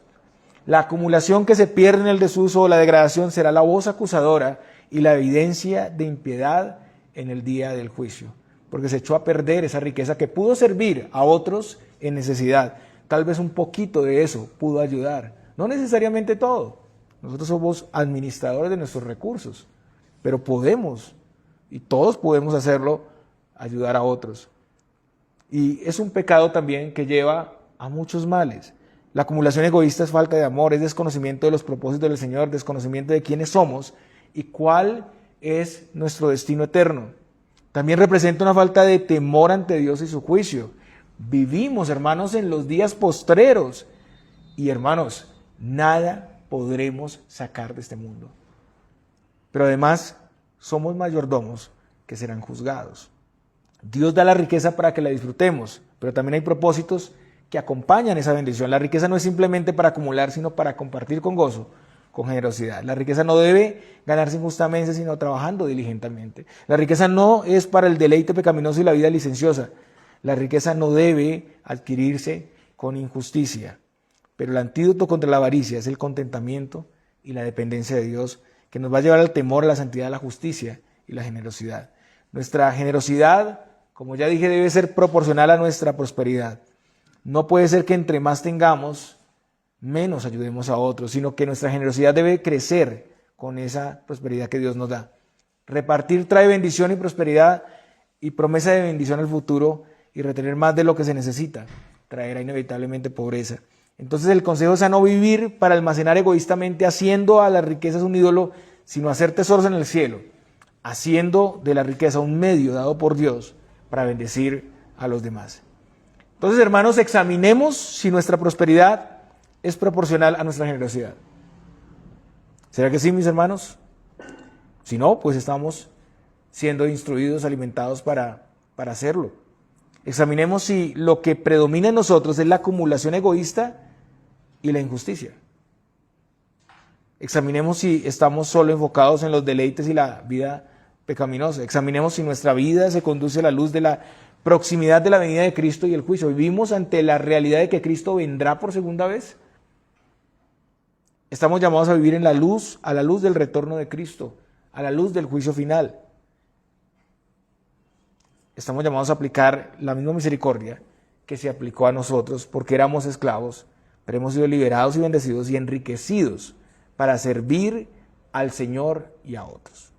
La acumulación que se pierde en el desuso o la degradación será la voz acusadora y la evidencia de impiedad en el día del juicio, porque se echó a perder esa riqueza que pudo servir a otros en necesidad. Tal vez un poquito de eso pudo ayudar, no necesariamente todo. Nosotros somos administradores de nuestros recursos, pero podemos, y todos podemos hacerlo, ayudar a otros. Y es un pecado también que lleva a muchos males. La acumulación egoísta es falta de amor, es desconocimiento de los propósitos del Señor, desconocimiento de quiénes somos y cuál es nuestro destino eterno. También representa una falta de temor ante Dios y su juicio. Vivimos, hermanos, en los días postreros y, hermanos, nada podremos sacar de este mundo. Pero además, somos mayordomos que serán juzgados. Dios da la riqueza para que la disfrutemos, pero también hay propósitos que acompañan esa bendición. La riqueza no es simplemente para acumular, sino para compartir con gozo, con generosidad. La riqueza no debe ganarse injustamente, sino trabajando diligentemente. La riqueza no es para el deleite pecaminoso y la vida licenciosa. La riqueza no debe adquirirse con injusticia. Pero el antídoto contra la avaricia es el contentamiento y la dependencia de Dios, que nos va a llevar al temor, a la santidad, a la justicia y la generosidad. Nuestra generosidad, como ya dije, debe ser proporcional a nuestra prosperidad. No puede ser que entre más tengamos, menos ayudemos a otros, sino que nuestra generosidad debe crecer con esa prosperidad que Dios nos da. Repartir trae bendición y prosperidad y promesa de bendición al futuro, y retener más de lo que se necesita traerá inevitablemente pobreza. Entonces el consejo es a no vivir para almacenar egoístamente, haciendo a las riquezas un ídolo, sino hacer tesoros en el cielo, haciendo de la riqueza un medio dado por Dios para bendecir a los demás. Entonces, hermanos, examinemos si nuestra prosperidad es proporcional a nuestra generosidad. ¿Será que sí, mis hermanos? Si no, pues estamos siendo instruidos, alimentados para hacerlo. Examinemos si lo que predomina en nosotros es la acumulación egoísta y la injusticia. Examinemos si estamos solo enfocados en los deleites y la vida pecaminosa. Examinemos si nuestra vida se conduce a la luz de la proximidad de la venida de Cristo y el juicio. ¿Vivimos ante la realidad de que Cristo vendrá por segunda vez? Estamos llamados a vivir en la luz, a la luz del retorno de Cristo, a la luz del juicio final. Estamos llamados a aplicar la misma misericordia que se aplicó a nosotros porque éramos esclavos, pero hemos sido liberados y bendecidos y enriquecidos para servir al Señor y a otros.